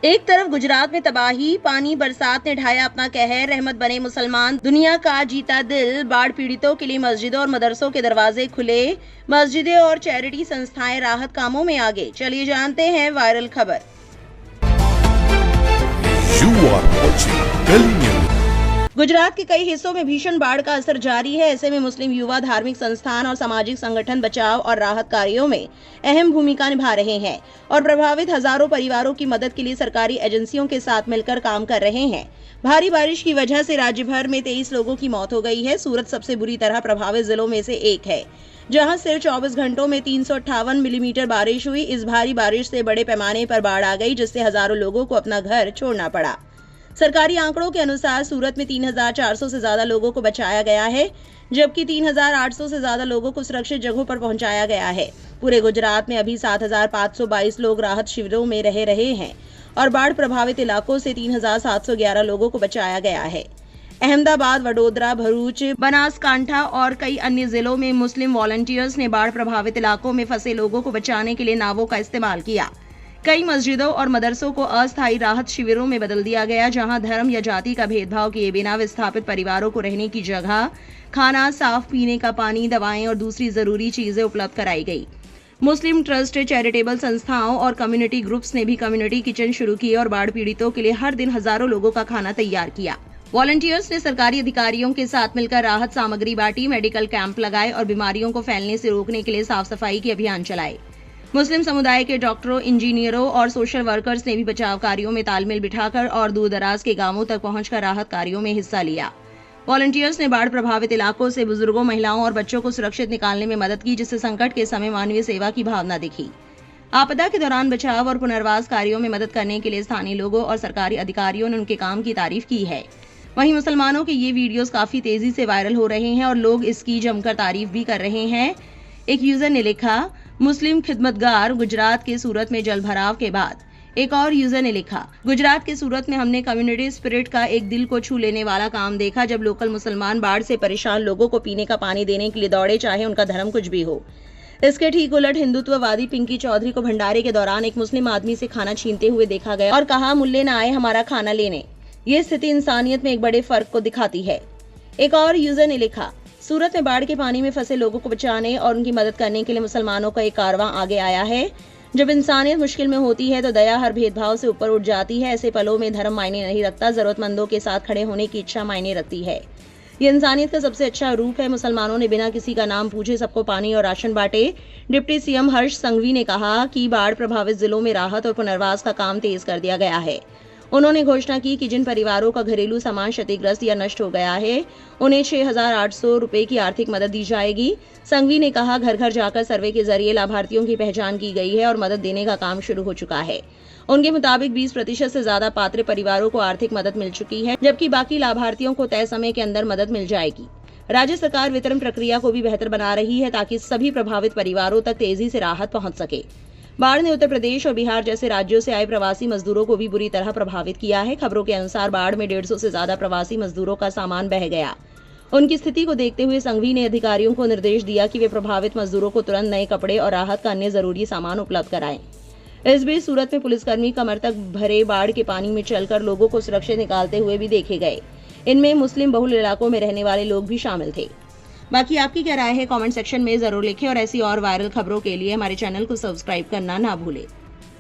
एक तरफ गुजरात में तबाही, पानी, बरसात ने ढाया अपना कहर, रहमत बने मुसलमान, दुनिया का जीता दिल। बाढ़ पीड़ितों के लिए मस्जिदों और मदरसों के दरवाजे खुले, मस्जिदें और चैरिटी संस्थाएं राहत कामों में आगे। चलिए जानते हैं वायरल खबर। गुजरात के कई हिस्सों में भीषण बाढ़ का असर जारी है। ऐसे में मुस्लिम युवा, धार्मिक संस्थान और सामाजिक संगठन बचाव और राहत कार्यों में अहम भूमिका निभा रहे हैं और प्रभावित हजारों परिवारों की मदद के लिए सरकारी एजेंसियों के साथ मिलकर काम कर रहे हैं। भारी बारिश की वजह से राज्य भर में 23 लोगों की मौत हो गई है। सूरत सबसे बुरी तरह प्रभावित जिलों में से एक है, जहां सिर्फ 24 घंटों में 358 मिलीमीटर बारिश हुई। इस भारी बारिश से बड़े पैमाने पर बाढ़ आ गई, जिससे हजारों लोगों को अपना घर छोड़ना पड़ा। सरकारी आंकड़ों के अनुसार सूरत में 3,400 से ज्यादा लोगों को बचाया गया है, जबकि 3,800 से ज्यादा लोगों को सुरक्षित जगहों पर पहुंचाया गया है। पूरे गुजरात में अभी 7,522 लोग राहत शिविरों में रह रहे हैं और बाढ़ प्रभावित इलाकों से 3,711 लोगों को बचाया गया है। अहमदाबाद, वडोदरा, भरूच, बनासकांठा और कई अन्य जिलों में मुस्लिम वॉलंटियर्स ने बाढ़ प्रभावित इलाकों में फंसे लोगों को बचाने के लिए नावों का इस्तेमाल किया। कई मस्जिदों और मदरसों को अस्थायी राहत शिविरों में बदल दिया गया, जहां धर्म या जाति का भेदभाव किए बिना विस्थापित परिवारों को रहने की जगह, खाना, साफ पीने का पानी, दवाएं और दूसरी जरूरी चीजें उपलब्ध कराई गई। मुस्लिम ट्रस्ट, चैरिटेबल संस्थाओं और कम्युनिटी ग्रुप्स ने भी कम्युनिटी किचन शुरू किए और बाढ़ पीड़ितों के लिए हर दिन हजारों लोगों का खाना तैयार किया। वॉलंटियर्स ने सरकारी अधिकारियों के साथ मिलकर राहत सामग्री बांटी, मेडिकल कैंप लगाए और बीमारियों को फैलने से रोकने के लिए साफ सफाई के अभियान चलाए। मुस्लिम समुदाय के डॉक्टरों, इंजीनियरों और सोशल वर्कर्स ने भी बचाव कार्यों में तालमेल बिठाकर और दूर दराज के गांवों तक पहुंचकर राहत कार्यों में हिस्सा लिया। वॉलंटियर्स ने बाढ़ प्रभावित इलाकों से बुजुर्गों, महिलाओं और बच्चों को सुरक्षित निकालने में मदद की, जिससे संकट के समय मानवीय सेवा की भावना दिखी। आपदा के दौरान बचाव और पुनर्वास कार्यों में मदद करने के लिए स्थानीय लोगों और सरकारी अधिकारियों ने उनके काम की तारीफ की है। वहीं मुसलमानों के ये वीडियोस काफी तेजी से वायरल हो रहे हैं और लोग इसकी जमकर तारीफ भी कर रहे हैं। एक यूजर ने लिखा, मुस्लिम खिदमतगार, गुजरात के सूरत में जल भराव के बाद। एक और यूजर ने लिखा, गुजरात के सूरत में हमने कम्युनिटी स्पिरिट का एक दिल को छू लेने वाला काम देखा, जब लोकल मुसलमान बाढ़ से परेशान लोगों को पीने का पानी देने के लिए दौड़े, चाहे उनका धर्म कुछ भी हो। इसके ठीक उलट हिंदुत्ववादी पिंकी चौधरी को भंडारे के दौरान एक मुस्लिम आदमी से खाना छीनते हुए देखा गया और कहा, मुल्ले न आए हमारा खाना लेने। ये स्थिति इंसानियत में एक बड़े फर्क को दिखाती है। एक और यूजर ने लिखा, सूरत में बाढ़ के पानी में फंसे लोगों को बचाने और उनकी मदद करने के लिए मुसलमानों का एक कारवां आगे आया है। जब इंसानियत मुश्किल में होती है तो दया हर भेदभाव से ऊपर उठ जाती है। ऐसे पलों में धर्म मायने नहीं रखता, जरूरतमंदों के साथ खड़े होने की इच्छा मायने रखती है। ये इंसानियत का सबसे अच्छा रूप है। मुसलमानों ने बिना किसी का नाम पूछे सबको पानी और राशन बांटे। डिप्टी सीएम हर्ष संघवी ने कहा कि बाढ़ प्रभावित जिलों में राहत और पुनर्वास का काम तेज कर दिया गया है। उन्होंने घोषणा की कि जिन परिवारों का घरेलू सामान क्षतिग्रस्त या नष्ट हो गया है, उन्हें 6,800 रुपए की आर्थिक मदद दी जाएगी। संघवी ने कहा, घर घर जाकर सर्वे के जरिए लाभार्थियों की पहचान की गई है और मदद देने का काम शुरू हो चुका है। उनके मुताबिक 20% से ज्यादा पात्र परिवारों को आर्थिक मदद मिल चुकी है, जबकि बाकी लाभार्थियों को तय समय के अंदर मदद मिल जाएगी। राज्य सरकार वितरण प्रक्रिया को भी बेहतर बना रही है ताकि सभी प्रभावित परिवारों तक तेजी से राहत पहुंच सके। बाढ़ ने उत्तर प्रदेश और बिहार जैसे राज्यों से आए प्रवासी मजदूरों को भी बुरी तरह प्रभावित किया है। खबरों के अनुसार बाढ़ में 150 से ज्यादा प्रवासी मजदूरों का सामान बह गया। उनकी स्थिति को देखते हुए संघवी ने अधिकारियों को निर्देश दिया कि वे प्रभावित मजदूरों को तुरंत नए कपड़े और राहत का अन्य जरूरी सामान उपलब्ध कराएं। इस बीच सूरत में पुलिसकर्मी कमर तक भरे बाढ़ के पानी में चलकर लोगों को सुरक्षित निकालते हुए भी देखे गए। इनमें मुस्लिम बहुल इलाकों में रहने वाले लोग भी शामिल थे। बाकी आपकी क्या राय है, कमेंट सेक्शन में जरूर लिखें और ऐसी और वायरल खबरों के लिए हमारे चैनल को सब्सक्राइब करना ना भूलें।